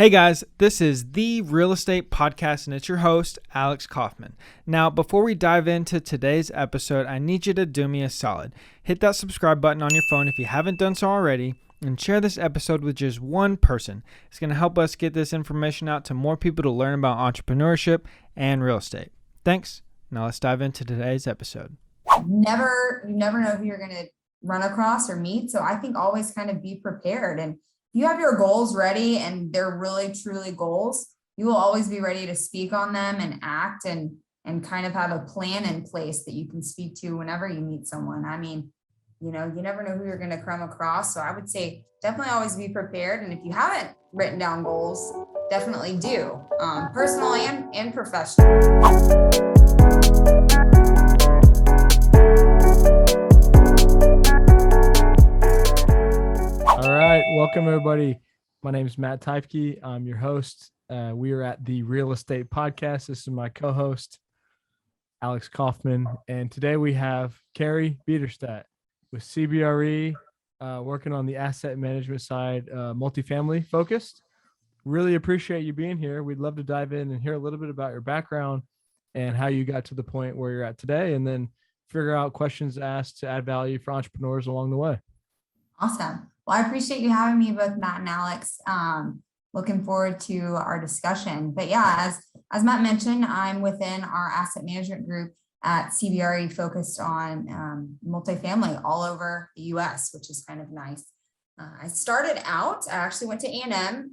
Hey guys, this is the Real Estate Podcast and it's your host, Alex Kaufman. Now, before we dive into today's episode, I need you to do me a solid. Hit that subscribe button on your phone if you haven't done so already, and share this episode with just one person. It's going to help us get this information out to more people to learn about entrepreneurship and real estate. Thanks. Now let's dive into today's episode. You never know who you're going to run across or meet. So I think always kind of be prepared. And you have your goals ready and they're really truly goals, you will always be ready to speak on them and act and kind of have a plan in place that you can speak to whenever you meet someone. I mean, you never know who you're going to come across. So I would say definitely always be prepared. And if you haven't written down goals, definitely do, personal and professional. All right, welcome everybody. My name is Matt Typke. I'm your host. We are at the Real Estate Podcast. This is my co-host, Alex Kaufman. And today we have Carrie Biederstadt with CBRE, working on the asset management side, multifamily focused. Really appreciate you being here. We'd love to dive in and hear a little bit about your background and how you got to the point where you're at today, and then figure out questions asked to add value for entrepreneurs along the way. Awesome. Well, I appreciate you having me, both Matt and Alex. Looking forward to our discussion. But yeah, as Matt mentioned, I'm within our asset management group at CBRE, focused on multifamily all over the U.S., which is kind of nice. I actually went to A&M,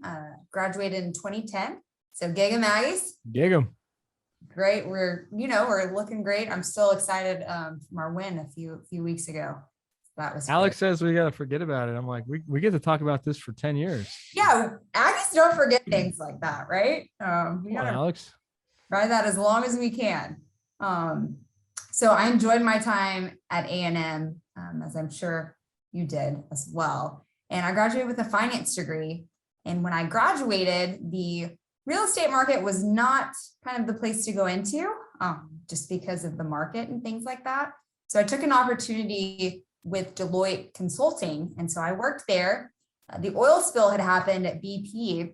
graduated in 2010. So gig 'em Aggies. Gig 'em. Great. We're looking great. I'm still excited from our win a few weeks ago. That was Alex great. says we got to forget about it. I'm like, we get to talk about this for 10 years. Yeah, Aggies don't forget things like that, right? We Come on, gotta Alex. ride that as long as we can. So I enjoyed my time at A&M, as I'm sure you did as well. And I graduated with a finance degree. And when I graduated, the real estate market was not kind of the place to go into, just because of the market and things like that. So I took an opportunity with Deloitte Consulting. And so I worked there. The oil spill had happened at BP,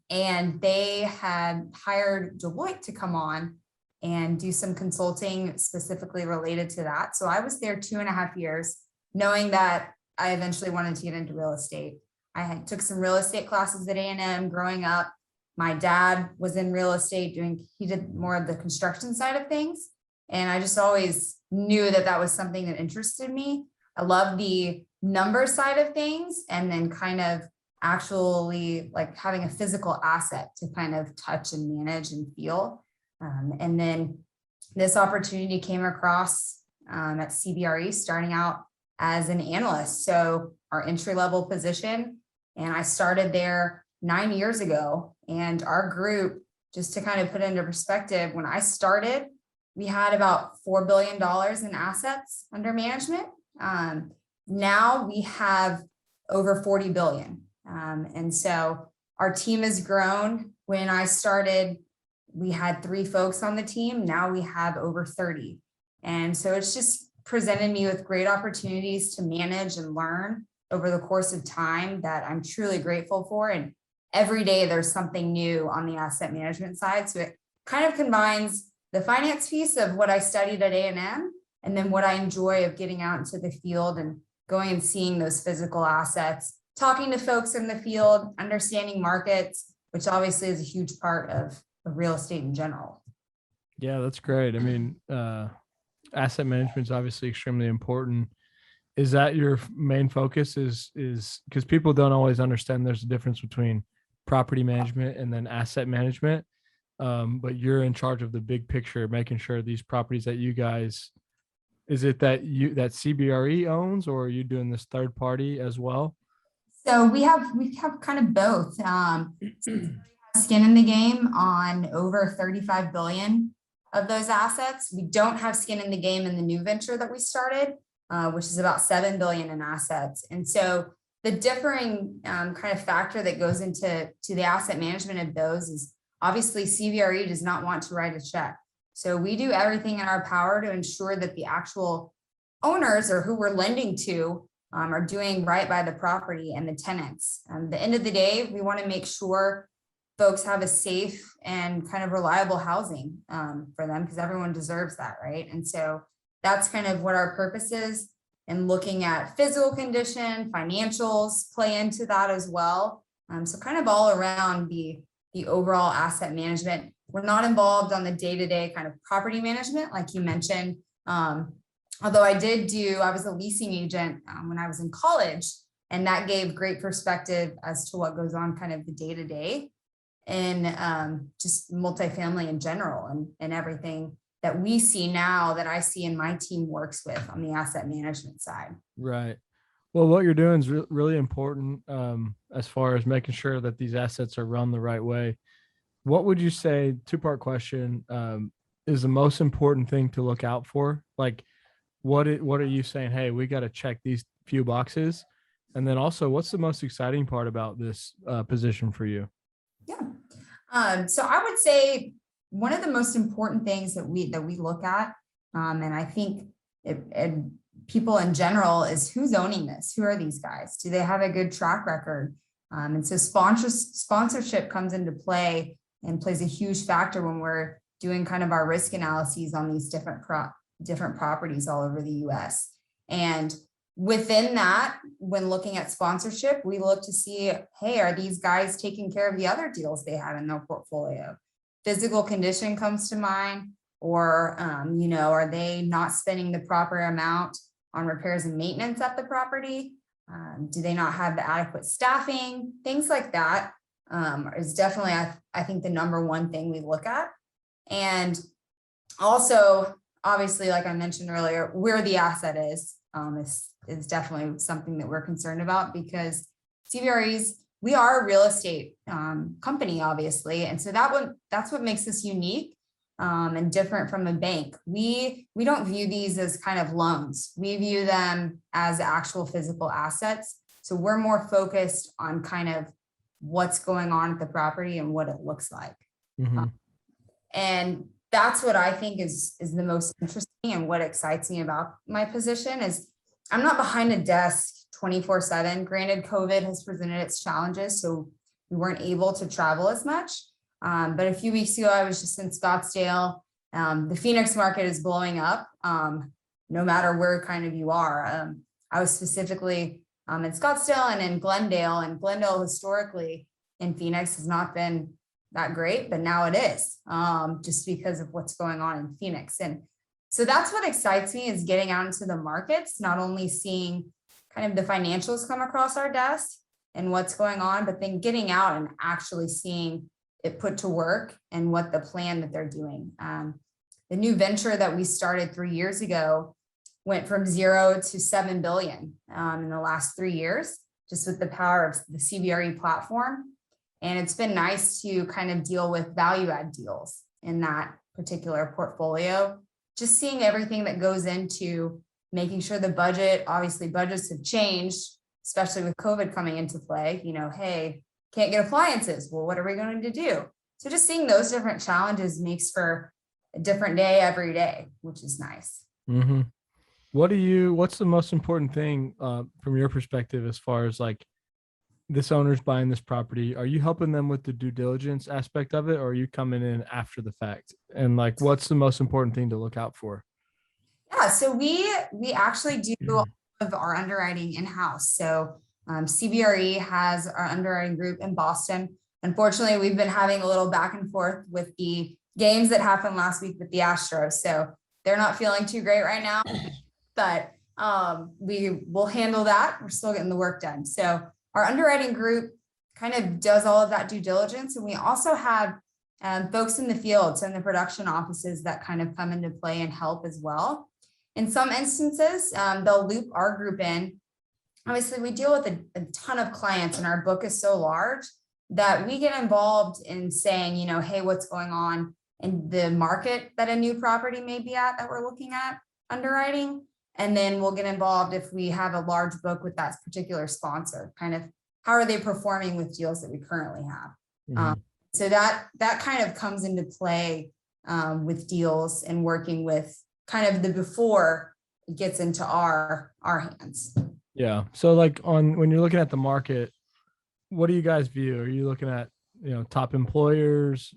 and they had hired Deloitte to come on and do some consulting specifically related to that. So I was there 2.5 years, knowing that I eventually wanted to get into real estate. I took some real estate classes at A&M growing up. My dad was in real estate he did more of the construction side of things. And I just always knew that was something that interested me. I love the number side of things, and then kind of actually like having a physical asset to kind of touch and manage and feel. And then this opportunity came across at CBRE, starting out as an analyst. So our entry-level position, and I started there 9 years ago. And our group, just to kind of put it into perspective, when I started, we had about $4 billion in assets under management. Now we have over 40 billion. And so our team has grown. When I started, we had 3 folks on the team. Now we have over 30. And so it's just presented me with great opportunities to manage and learn over the course of time that I'm truly grateful for. And every day there's something new on the asset management side. So it kind of combines the finance piece of what I studied at A&M, and then what I enjoy of getting out into the field and going and seeing those physical assets, talking to folks in the field, understanding markets, which obviously is a huge part of real estate in general. Yeah, that's great. I mean, asset management is obviously extremely important. Is that your main focus? Is because people don't always understand there's a difference between property management and then asset management. But you're in charge of the big picture, making sure these properties that you guys, is it that CBRE owns, or are you doing this third party as well? So we have kind of both. Skin in the game on over 35 billion of those assets. We don't have skin in the game in the new venture that we started, which is about 7 billion in assets. And so the differing kind of factor that goes into the asset management of those is obviously CBRE does not want to write a check. So we do everything in our power to ensure that the actual owners, or who we're lending to, are doing right by the property and the tenants. At the end of the day, we want to make sure folks have a safe and kind of reliable housing for them, because everyone deserves that, right? And so that's kind of what our purpose is. And looking at physical condition, financials play into that as well. So kind of all around the overall asset management. We're not involved on the day-to-day kind of property management, like you mentioned. Although I was a leasing agent when I was in college, and that gave great perspective as to what goes on kind of the day-to-day and just multifamily in general and everything that we see now that I see and my team works with on the asset management side. Right. Well, what you're doing is really important as far as making sure that these assets are run the right way. What would you say, two-part question, is the most important thing to look out for? Like, what are you saying? Hey, we got to check these few boxes. And then also, what's the most exciting part about this position for you? Yeah. So I would say one of the most important things that we look at, and I think people in general, is who's owning this? Who are these guys? Do they have a good track record? And so sponsorship comes into play and plays a huge factor when we're doing kind of our risk analyses on these different properties all over the US. And within that, when looking at sponsorship, we look to see, hey, are these guys taking care of the other deals they have in their portfolio? Physical condition comes to mind, or, are they not spending the proper amount on repairs and maintenance at the property? Do they not have the adequate staffing? Things like that is definitely, I think, the number one thing we look at. And also, obviously, like I mentioned earlier, where the asset is definitely something that we're concerned about, because CBREs, we are a real estate company, obviously. And so that's what makes us unique and different from a bank. We don't view these as kind of loans. We view them as actual physical assets. So we're more focused on kind of what's going on at the property and what it looks like. Mm-hmm. And that's what I think is the most interesting, and what excites me about my position is I'm not behind a desk 24/7. Granted, COVID has presented its challenges, so we weren't able to travel as much. But a few weeks ago, I was just in Scottsdale. The Phoenix market is blowing up, no matter where kind of you are. I was specifically in Scottsdale and in Glendale, and Glendale historically in Phoenix has not been that great, but now it is, just because of what's going on in Phoenix. And so that's what excites me, is getting out into the markets, not only seeing kind of the financials come across our desk and what's going on, but then getting out and actually seeing it put to work and what the plan that they're doing. The new venture that we started 3 years ago went from 0 to 7 billion in the last 3 years, just with the power of the CBRE platform. And it's been nice to kind of deal with value add deals in that particular portfolio, just seeing everything that goes into making sure the budget, obviously budgets have changed, especially with COVID coming into play. Hey, can't get appliances. Well, what are we going to do? So just seeing those different challenges makes for a different day every day, which is nice. Mm-hmm. What's the most important thing from your perspective, as far as like this owner's buying this property? Are you helping them with the due diligence aspect of it, or are you coming in after the fact? And like, what's the most important thing to look out for? Yeah, so we actually do all of our underwriting in-house. So CBRE has our underwriting group in Boston. Unfortunately, we've been having a little back and forth with the games that happened last week with the Astros. So they're not feeling too great right now, but we will handle that. We're still getting the work done. So our underwriting group kind of does all of that due diligence. And we also have folks in the field, so in the production offices, that kind of come into play and help as well. In some instances, they'll loop our group in. Obviously, we deal with a ton of clients, and our book is so large that we get involved in saying, hey, what's going on in the market that a new property may be at that we're looking at underwriting. And then we'll get involved if we have a large book with that particular sponsor, kind of how are they performing with deals that we currently have. Mm-hmm. So that kind of comes into play with deals and working with kind of the before it gets into our hands. Yeah. So like when you're looking at the market, what do you guys view? Are you looking at top employers,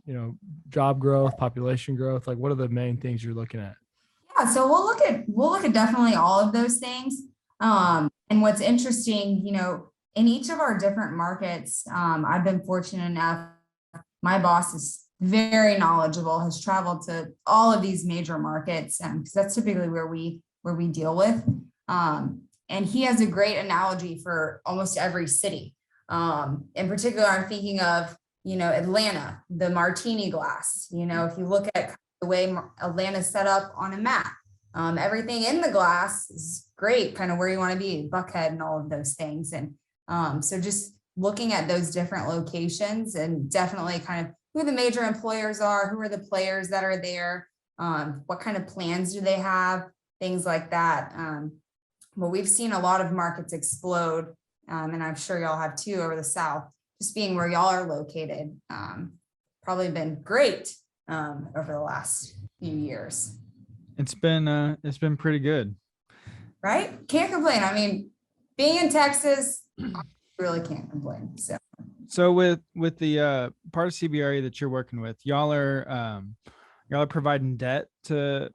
job growth, population growth? Like, what are the main things you're looking at? Yeah, so we'll look at definitely all of those things. And what's interesting, in each of our different markets, I've been fortunate enough. My boss is very knowledgeable, has traveled to all of these major markets, because that's typically where we deal with. And he has a great analogy for almost every city. In particular, I'm thinking of, Atlanta, the martini glass. If you look at the way Atlanta's set up on a map, everything in the glass is great, kind of where you want to be, Buckhead and all of those things. And so just looking at those different locations and definitely kind of who the major employers are, who are the players that are there, what kind of plans do they have, things like that. Well, we've seen a lot of markets explode, and I'm sure y'all have too over the South, just being where y'all are located. Probably been great over the last few years. It's been pretty good. Right? Can't complain. I mean, being in Texas, I really can't complain. So with the part of CBRE that you're working with, y'all are providing debt to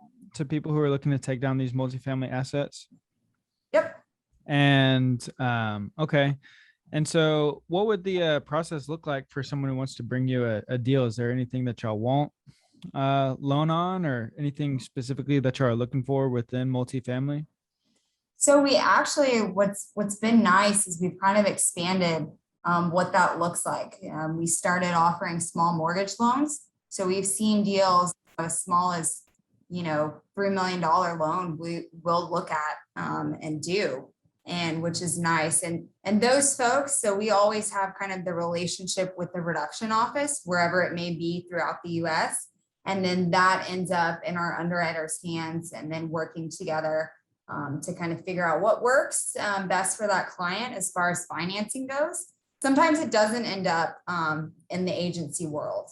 people who are looking to take down these multifamily assets. Yep. And okay. And so what would the process look like for someone who wants to bring you a deal? Is there anything that y'all want loan on, or anything specifically that y'all are looking for within multifamily? So we actually, what's been nice is we've kind of expanded what that looks like. We started offering small mortgage loans. So we've seen deals as small as, $3 million loan we will look at and do, and which is nice. And those folks, so we always have kind of the relationship with the reduction office, wherever it may be throughout the US. And then that ends up in our underwriters' hands, and then working together to kind of figure out what works best for that client as far as financing goes. Sometimes it doesn't end up in the agency world,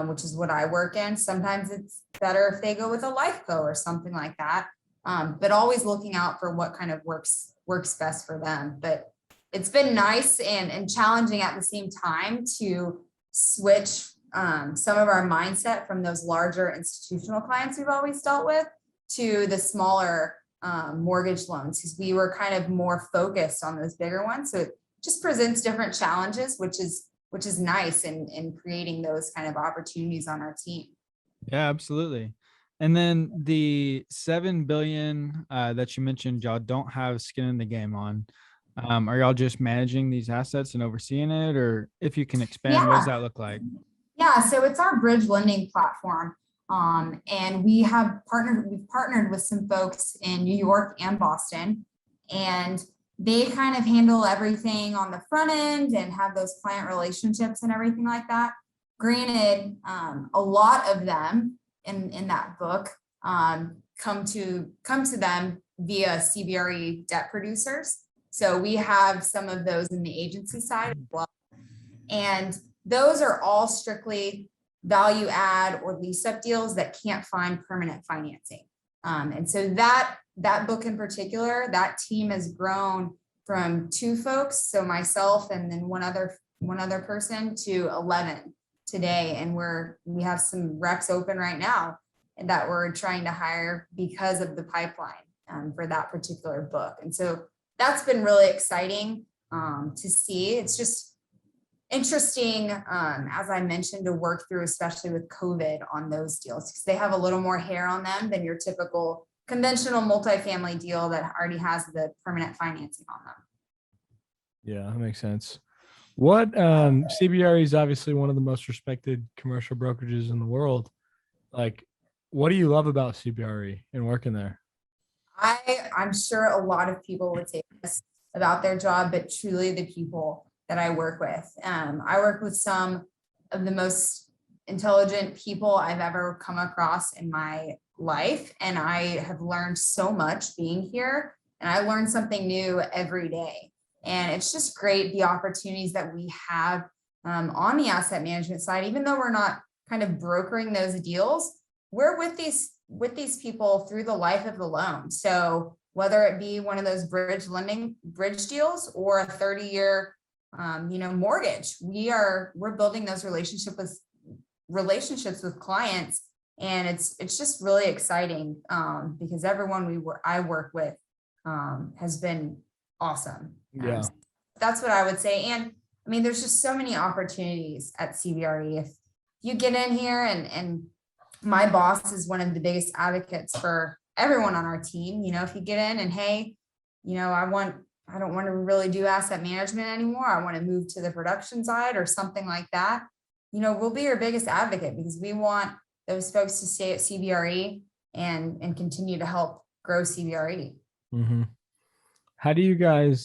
which is what I work in. Sometimes it's better if they go with a life co or something like that, but always looking out for what kind of works best for them. But it's been nice and challenging at the same time to switch some of our mindset from those larger institutional clients we've always dealt with to the smaller mortgage loans, because we were kind of more focused on those bigger ones. So it just presents different challenges, which is nice in creating those kind of opportunities on our team. Yeah, absolutely. And then the 7 billion that you mentioned, y'all don't have skin in the game on. Are y'all just managing these assets and overseeing it, or if you can expand, what does that look like? Yeah, so it's our bridge lending platform. And we've partnered with some folks in New York and Boston, and they kind of handle everything on the front end and have those client relationships and everything like that. Granted, a lot of them in that book come to them via CBRE debt producers. So we have some of those in the agency side as well. And those are all strictly value add or lease up deals that can't find permanent financing. And so that book in particular, that team has grown from 2 folks, so myself and then one other person, to 11 today. And we have some recs open right now that we're trying to hire because of the pipeline for that particular book. And so that's been really exciting to see. It's just interesting, as I mentioned, to work through, especially with COVID on those deals, because they have a little more hair on them than your typical conventional multifamily deal that already has the permanent financing on them. Yeah, that makes sense. What CBRE is obviously one of the most respected commercial brokerages in the world. Like, what do you love about CBRE and working there? I'm sure a lot of people would say this about their job, but truly the people that I work with. I work with some of the most intelligent people I've ever come across in my life, and I have learned so much being here, and I learn something new every day. And it's just great, the opportunities that we have on the asset management side. Even though we're not kind of brokering those deals, we're with these people through the life of the loan. So whether it be one of those bridge deals or a 30-year mortgage. We're building those relationships with clients, and it's just really exciting because everyone I work with has been awesome. Yeah. That's what I would say. And I mean, there's just so many opportunities at CBRE. If you get in here, and my boss is one of the biggest advocates for everyone on our team. If you get in and, hey, I don't want to really do asset management anymore. I want to move to the production side or something like that. We'll be your biggest advocate because we want those folks to stay at CBRE and continue to help grow CBRE. Mm-hmm. How do you guys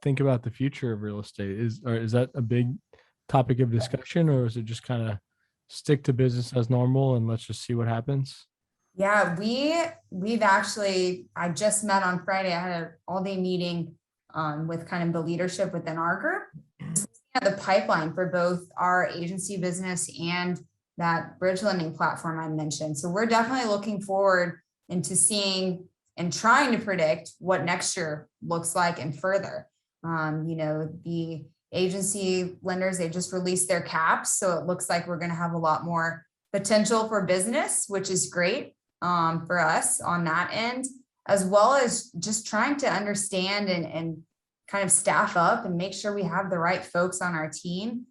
think about the future of real estate? Is that a big topic of discussion, or is it just kind of stick to business as normal and let's just see what happens? Yeah, I just met on Friday. I had an all-day meeting with kind of the leadership within our group. The pipeline for both our agency business and that bridge lending platform I mentioned. So we're definitely looking forward into seeing and trying to predict what next year looks like and further. The agency lenders, they just released their caps. So it looks like we're going to have a lot more potential for business, which is great for us on that end, as well as just trying to understand and kind of staff up and make sure we have the right folks on our team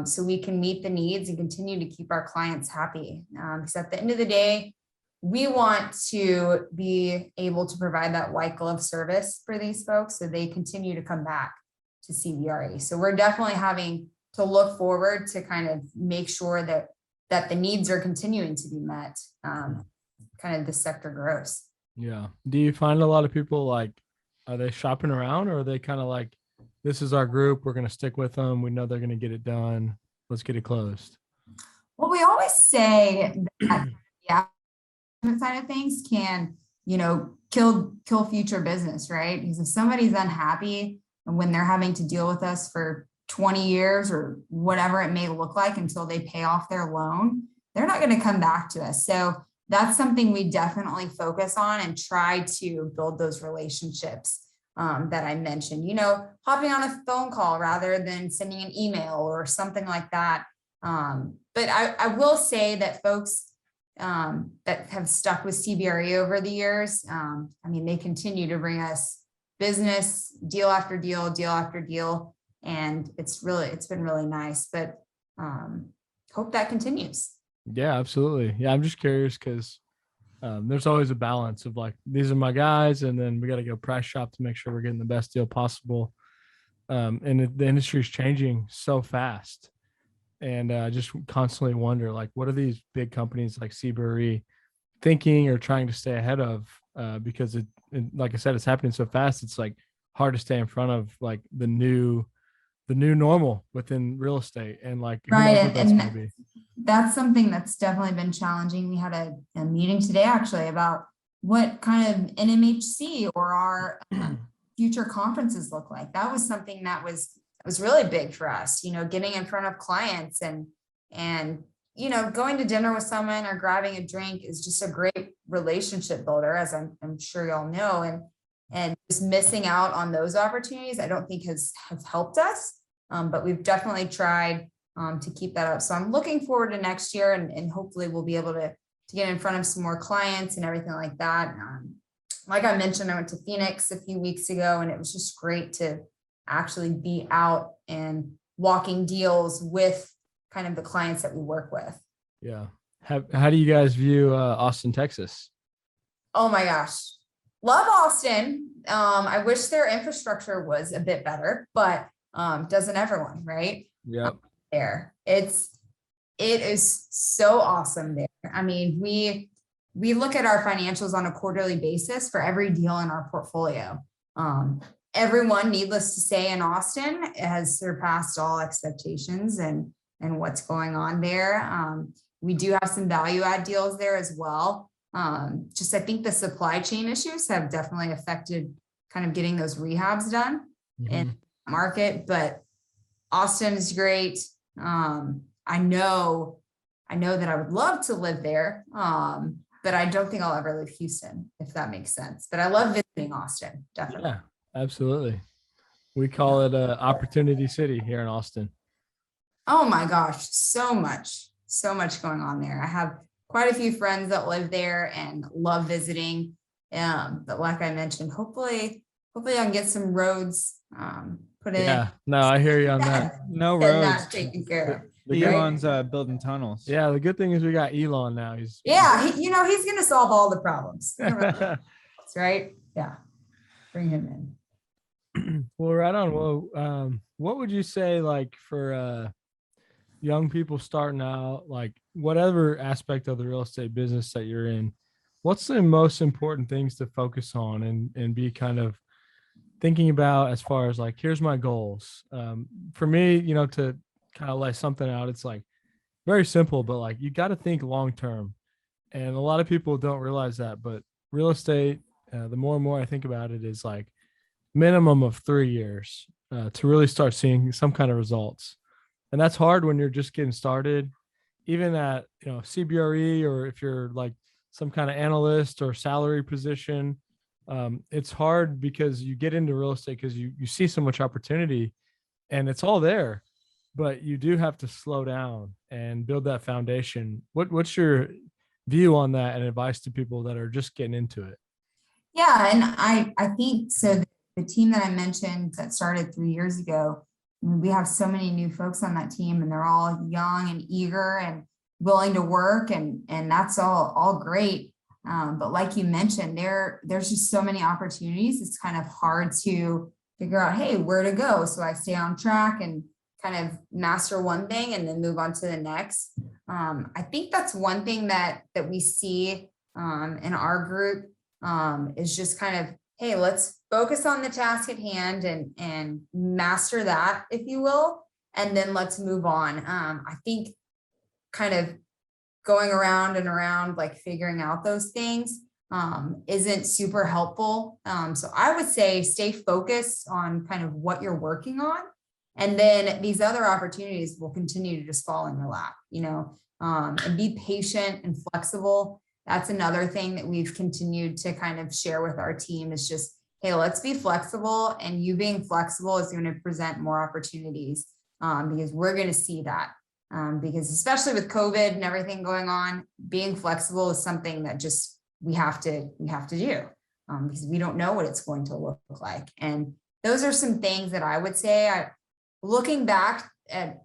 so we can meet the needs and continue to keep our clients happy. Because at the end of the day, we want to be able to provide that white glove service for these folks so they continue to come back to CBRE. So we're definitely having to look forward to kind of make sure that the needs are continuing to be met, kind of the sector grows. Yeah. Do you find a lot of people are they shopping around, or are they kind of like, this is our group, we're going to stick with them, we know they're going to get it done, let's get it closed? Well, we always say that the side of things can, kill future business, right? Because if somebody's unhappy and when they're having to deal with us for 20 years or whatever it may look like until they pay off their loan, they're not going to come back to us. So that's something we definitely focus on and try to build those relationships that I mentioned, hopping on a phone call rather than sending an email or something like that. But I will say that folks that have stuck with CBRE over the years, they continue to bring us business, deal after deal, deal after deal. And it's been really nice, but hope that continues. Yeah, absolutely. Yeah, I'm just curious because there's always a balance of these are my guys, and then we got to go price shop to make sure we're getting the best deal possible. And the industry is changing so fast, and I just constantly wonder, what are these big companies like CBRE thinking or trying to stay ahead of? Because it, like I said, it's happening so fast. It's hard to stay in front of the new normal within real estate, and who knows what that's going to be. That's something that's definitely been challenging. We had a meeting today actually about what kind of NMHC or our future conferences look like. That was something that was really big for us, getting in front of clients and going to dinner with someone or grabbing a drink is just a great relationship builder, as I'm sure y'all know, and just missing out on those opportunities, I don't think has helped us. But we've definitely tried to keep that up. So I'm looking forward to next year, and hopefully we'll be able to get in front of some more clients and everything like that. Like I mentioned, I went to Phoenix a few weeks ago, and it was just great to actually be out and walking deals with kind of the clients that we work with. Yeah. How do you guys view Austin, Texas? Oh my gosh. Love Austin. I wish their infrastructure was a bit better, but doesn't everyone, right? Yep. There. It is so awesome there. We look at our financials on a quarterly basis for every deal in our portfolio. Everyone, needless to say, in Austin has surpassed all expectations and what's going on there. We do have some value add deals there as well. I think the supply chain issues have definitely affected kind of getting those rehabs done in the market, but Austin is great. I know that I would love to live there, but I don't think I'll ever leave Houston, if that makes sense. But I love visiting Austin, definitely. Yeah, absolutely. We call it Opportunity City here in Austin. Oh my gosh, so much going on there. I have quite a few friends that live there and love visiting. But like I mentioned, hopefully I can get some roads put in. Yeah, no, I hear you on that. No And roads. that taken care of. The good, Elon's building tunnels. yeah, the good thing is we got Elon now. He's Yeah, he's gonna solve all the problems. That's right. Yeah. Bring him in. Well, right on. Well, what would you say, like, for young people starting out, like whatever aspect of the real estate business that you're in, what's the most important things to focus on and be kind of thinking about as far as like, here's my goals? For me, to kind of lay something out, it's like very simple, but like you got to think long term. And a lot of people don't realize that, but real estate, the more and more I think about it, is like minimum of 3 years to really start seeing some kind of results. And that's hard when you're just getting started, even at, CBRE, or if you're like some kind of analyst or salary position. It's hard because you get into real estate because you see so much opportunity and it's all there, but you do have to slow down and build that foundation. What's your view on that and advice to people that are just getting into it? Yeah, and I think so. The team that I mentioned that started 3 years ago, we have so many new folks on that team, and they're all young and eager and willing to work, and that's all great. But like you mentioned, there's just so many opportunities. It's kind of hard to figure out, hey, where to go. So I stay on track and kind of master one thing and then move on to the next. I think that's one thing that we see in our group is just kind of, hey, let's focus on the task at hand and master that, if you will, and then let's move on. I think kind of going around and around, like figuring out those things isn't super helpful. So I would say stay focused on kind of what you're working on. And then these other opportunities will continue to just fall in your lap, and be patient and flexible. That's another thing that we've continued to kind of share with our team is just, hey, let's be flexible, and you being flexible is going to present more opportunities because we're going to see that. Because especially with COVID and everything going on, being flexible is something that just we have to do because we don't know what it's going to look like. And those are some things that I would say, looking back at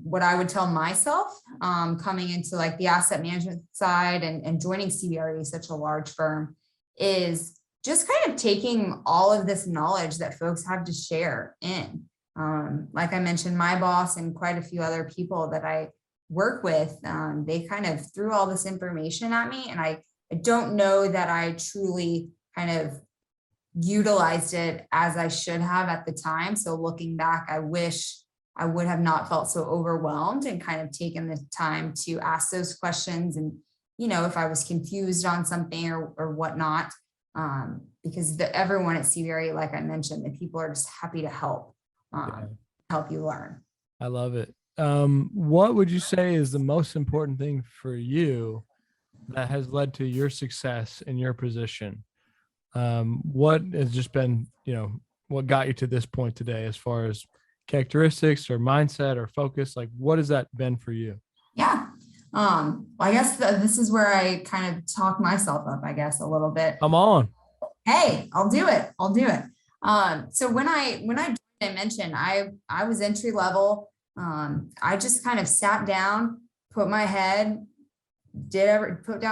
what I would tell myself coming into like the asset management side and joining CBRE, such a large firm, is just kind of taking all of this knowledge that folks have to share in. Like I mentioned, my boss and quite a few other people that I work with, they kind of threw all this information at me, and I don't know that I truly kind of utilized it as I should have at the time. So looking back, I wish I would have not felt so overwhelmed and kind of taken the time to ask those questions. And, if I was confused on something or whatnot, because everyone at CBRE, like I mentioned, the people are just happy to help you learn. I love it. What would you say is the most important thing for you that has led to your success in your position? What has just been, what got you to this point today as far as characteristics or mindset or focus? Like, what has that been for you? Yeah. Well, I guess this is where I kind of talk myself up, I guess, a little bit. Come on. Hey, I'll do it. So when I mentioned I was entry level, I just kind of sat down, put down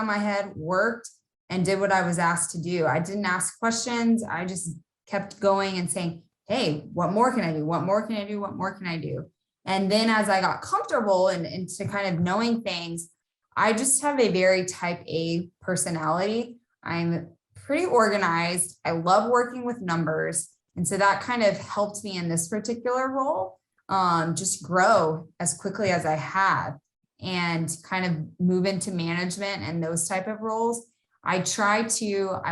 my head, worked, and did what I was asked to do. I didn't ask questions. I just kept going and saying, hey, what more can I do? What more can I do? What more can I do? And then as I got comfortable and to kind of knowing things, I just have a very type A personality. I'm pretty organized. I love working with numbers. And so that kind of helped me in this particular role, just grow as quickly as I have and kind of move into management and those type of roles. I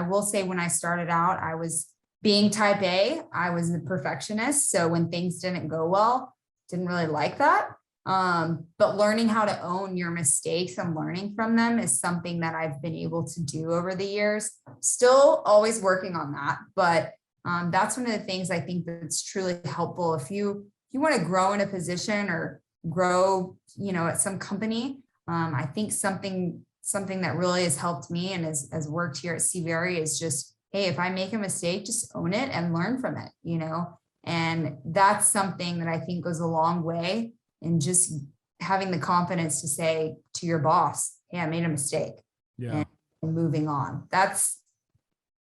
will say when I started out, I was being type A, I was the perfectionist. So when things didn't go well, didn't really like that. But learning how to own your mistakes and learning from them is something that I've been able to do over the years. Still always working on that, but That's one of the things I think that's truly helpful. If you want to grow in a position or grow, at some company, I think something that really has helped me and has worked here at CBRE is just, hey, if I make a mistake, just own it and learn from it, and that's something that I think goes a long way in just having the confidence to say to your boss, hey, I made a mistake. Yeah. And moving on. That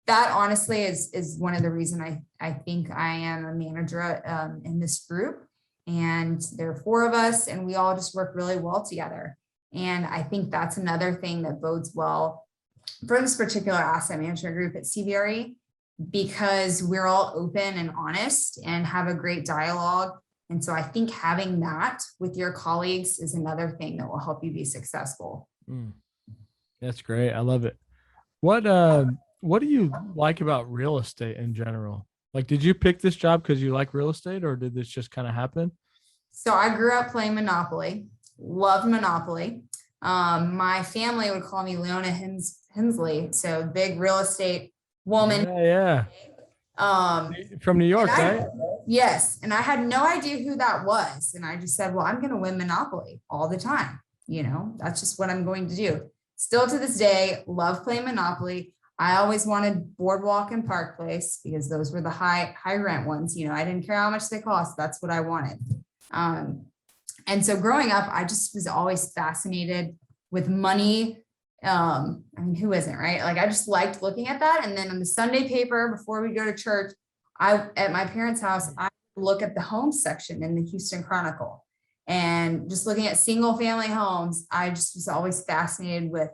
honestly is one of the reasons I think I am a manager in this group. And there are 4 of us and we all just work really well together. And I think that's another thing that bodes well for this particular asset management group at CBRE, because we're all open and honest and have a great dialogue. And so I think having that with your colleagues is another thing that will help you be successful. That's great. I love it. What do you like about real estate in general? Like, did you pick this job because you like real estate, or did this just kind of happen? So I grew up playing Monopoly, loved Monopoly. My family would call me Leona Hensley. So big real estate woman. Yeah. From New York, right? Yes. And I had no idea who that was. And I just said, well, I'm going to win Monopoly all the time. That's just what I'm going to do. Still to this day, love playing Monopoly. I always wanted Boardwalk and Park Place because those were the high rent ones. I didn't care how much they cost. That's what I wanted. And so growing up, I just was always fascinated with money. Who isn't, right? Like, I just liked looking at that. And then on the Sunday paper, before we go to church, at my parents' house, I look at the home section in the Houston Chronicle, and just looking at single family homes. I just was always fascinated with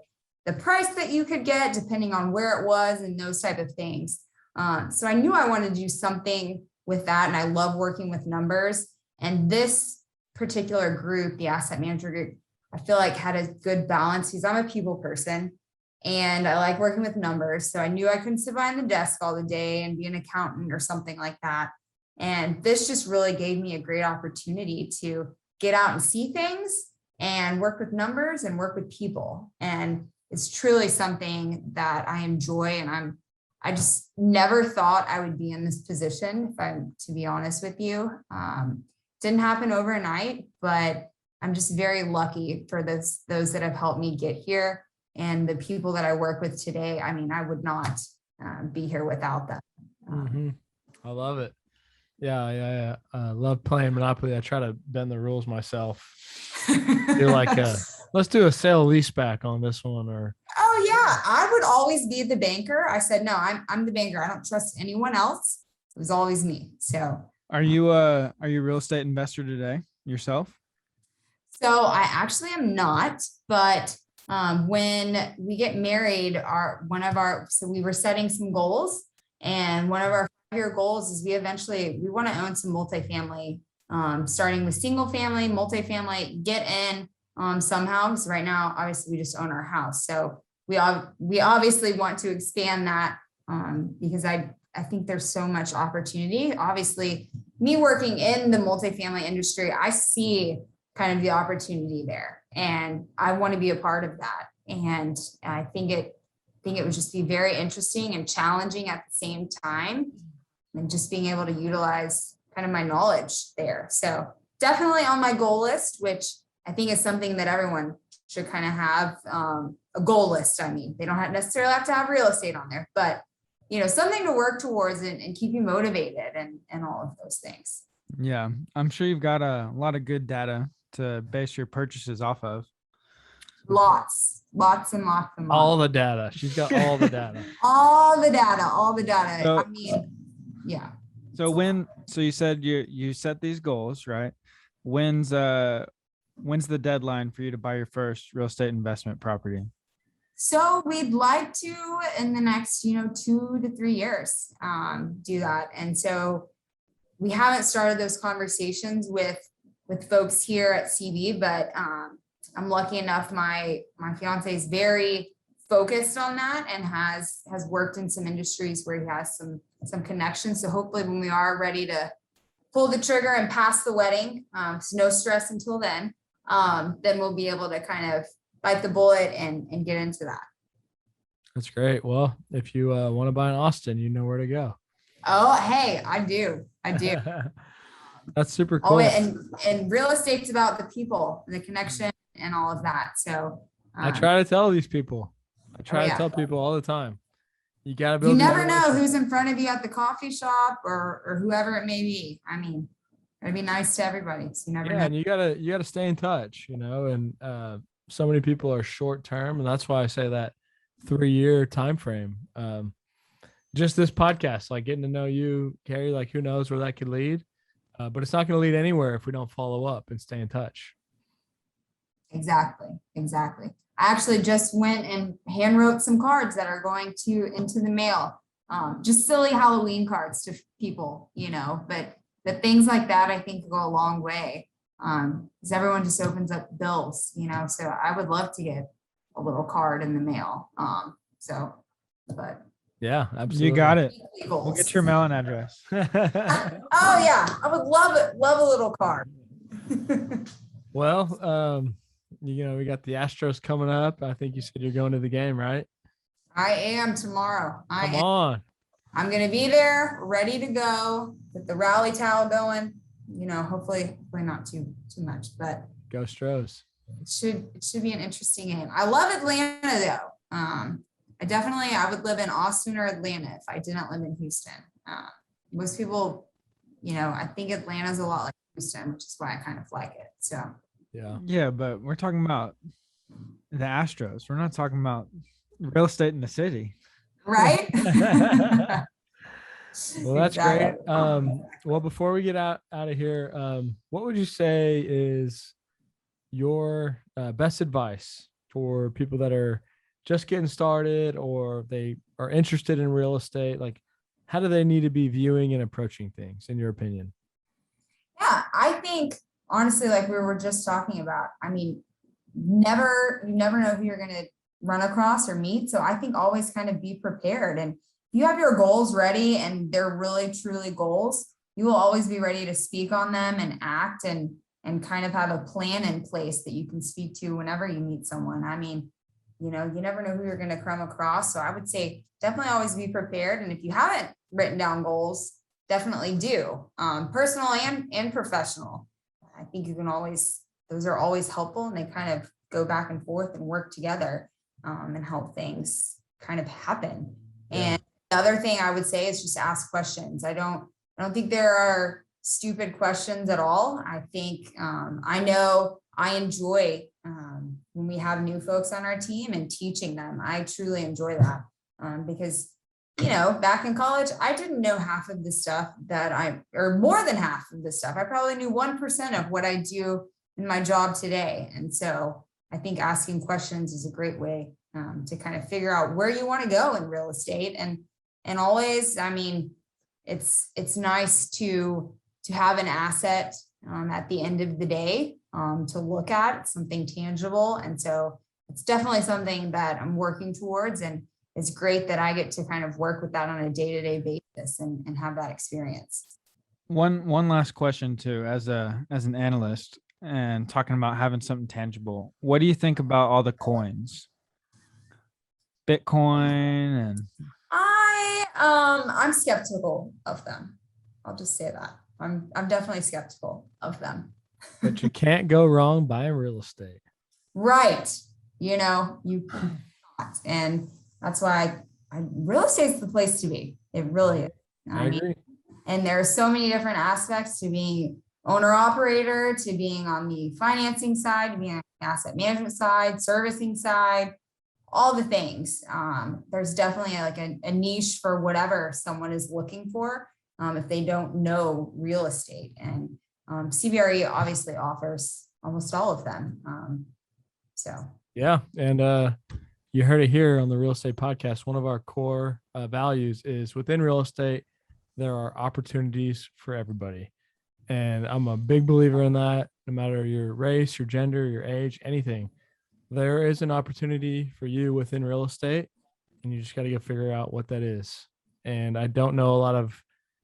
the price that you could get depending on where it was and those type of things. So I knew I wanted to do something with that. And I love working with numbers. And this particular group, the asset manager group, I feel like had a good balance because I'm a people person and I like working with numbers. So I knew I couldn't sit behind the desk all the day and be an accountant or something like that. And this just really gave me a great opportunity to get out and see things and work with numbers and work with people. And it's truly something that I enjoy. And I just never thought I would be in this position, if I'm to be honest with you. Didn't happen overnight, but I'm just very lucky for those that have helped me get here and the people that I work with today. I would not be here without them. I love it. Yeah. Love playing Monopoly. I try to bend the rules myself. You're like, let's do a sale lease back on this one, or. Oh yeah, I would always be the banker. I said, no, I'm the banker. I don't trust anyone else. It was always me. So. Are you a real estate investor today yourself? So I actually am not, but when we get married, so we were setting some goals, and one of our 5-year goals is we want to own some multifamily, starting with single family, multifamily, get in somehow, because right now, obviously we just own our house. So we obviously want to expand that because I think there's so much opportunity. Obviously, me working in the multifamily industry, I see kind of the opportunity there, and I want to be a part of that. And I think it would just be very interesting and challenging at the same time, and just being able to utilize kind of my knowledge there. So definitely on my goal list, which I think is something that everyone should kind of have, a goal list. They don't necessarily have to have real estate on there, but something to work towards and keep you motivated and all of those things. Yeah, I'm sure you've got a lot of good data to base your purchases off of. Lots and lots. All the data. She's got all the data. all the data. So, yeah. So you said you set these goals, right? When's the deadline for you to buy your first real estate investment property? So we'd like to, in the next, 2 to 3 years, do that. And so we haven't started those conversations with folks here at CB, but I'm lucky enough. My fiance is very focused on that and has worked in some industries where he has some connections. So hopefully when we are ready to pull the trigger and pass the wedding, so no stress until then we'll be able to kind of bite the bullet and get into that. That's great. Well, if you want to buy in Austin, you know where to go. Oh, hey, I do. That's super Oh, cool. and real estate's about the people, the connection and all of that. So I try to tell these people. I try to yeah. tell people all the time. You got to You build these never know relationships. who's in front of you at the coffee shop or whoever it may be. I mean, it'd be nice to everybody. So you never Yeah, know. and you gotta stay in touch, and so many people are short term, and that's why I say that 3-year time frame. Just this podcast, like getting to know you, Carrie, like who knows where that could lead. But it's not going to lead anywhere if we don't follow up and stay in touch. Exactly. Exactly. I actually just went and hand wrote some cards that are going into the mail. Just silly Halloween cards to people, but things like that I think go a long way. Because everyone just opens up bills, so I would love to get a little card in the mail. But Yeah, absolutely. You got it. goals. We'll get your mailing address. Oh yeah, I would love it. Love a little card. Well, we got the Astros coming up. I think you said you're going to the game, right? I am tomorrow. Come on. I'm going to be there, ready to go, with the rally towel going. Hopefully not too much, but Go Stros. it should be an interesting game. I love Atlanta though. I would live in Austin or Atlanta if I didn't live in Houston. Most people, I think Atlanta's a lot like Houston, which is why I kind of like it. So Yeah, but we're talking about the Astros. We're not talking about real estate in the city. right. Well, that's Exactly. great. Well, before we get out of here, what would you say is your best advice for people that are just getting started or they are interested in real estate? Like, how do they need to be viewing and approaching things, in your opinion? Yeah, I think honestly, like we were just talking about, I mean, you never know who you're going to run across or meet. So I think always kind of be prepared. And you have your goals ready and they're really truly goals, you will always be ready to speak on them and act and kind of have a plan in place that you can speak to whenever you meet someone. I mean, you never know who you're going to come across. So I would say definitely always be prepared. And if you haven't written down goals, definitely do, personal and professional. I think those are always helpful and they kind of go back and forth and work together and help things kind of happen. Yeah. And the other thing I would say is just ask questions. I don't think there are stupid questions at all. I think I know I enjoy when we have new folks on our team and teaching them. I truly enjoy that because back in college, I didn't know half of the stuff or more than half of the stuff. I probably knew 1% of what I do in my job today. And so I think asking questions is a great way to kind of figure out where you want to go in real estate. And always, I mean, it's nice to have an asset at the end of the day to look at, something tangible. And so it's definitely something that I'm working towards. And it's great that I get to kind of work with that on a day-to-day basis and have that experience. One last question too, as an analyst and talking about having something tangible. What do you think about all the coins? Bitcoin and I'm skeptical of them. I'll just say that. I'm definitely skeptical of them. But you can't go wrong buying real estate. Right. You can't. And that's why real estate is the place to be. It really is. I agree. And there are so many different aspects to being owner operator, to being on the financing side, to being on the asset management side, servicing side, all the things. There's definitely like a niche for whatever someone is looking for if they don't know real estate. And CBRE obviously offers almost all of them. Yeah. And you heard it here on the Real Estate Podcast. One of our core values is within real estate, there are opportunities for everybody. And I'm a big believer in that. No matter your race, your gender, your age, anything, there is an opportunity for you within real estate. And you just got to go figure out what that is. And I don't know a lot of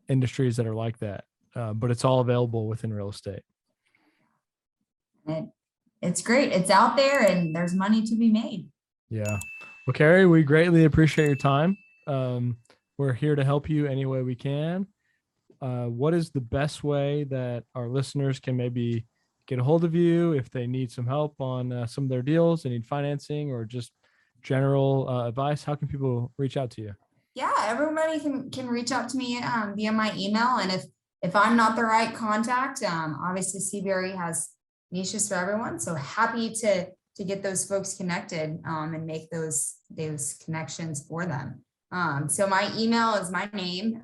industries that are like that, but it's all available within real estate. It's great. It's out there and there's money to be made. Yeah. Well, Carrie, we greatly appreciate your time. We're here to help you any way we can. What is the best way that our listeners can maybe get a hold of you if they need some help on some of their deals, they need financing or just general advice? How can people reach out to you? Yeah, everybody can reach out to me via my email. And if I'm not the right contact, obviously CBRE has niches for everyone. So happy to get those folks connected and make those connections for them. So my email is my name,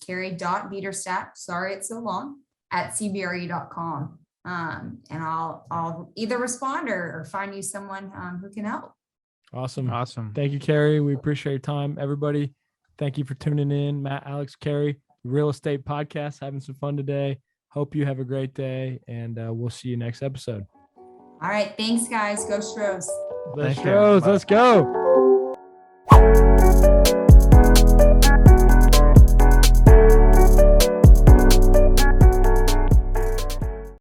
Carrie.Biederstadt, sorry it's so long, at CBRE.com. And I'll either respond or find you someone who can help. Awesome. Thank you, Carrie. We appreciate your time. Everybody, thank you for tuning in. Matt, Alex, Carrie, Real Estate Podcast, having some fun today. Hope you have a great day, and we'll see you next episode. All right. Thanks, guys. Go Stros. Let's go.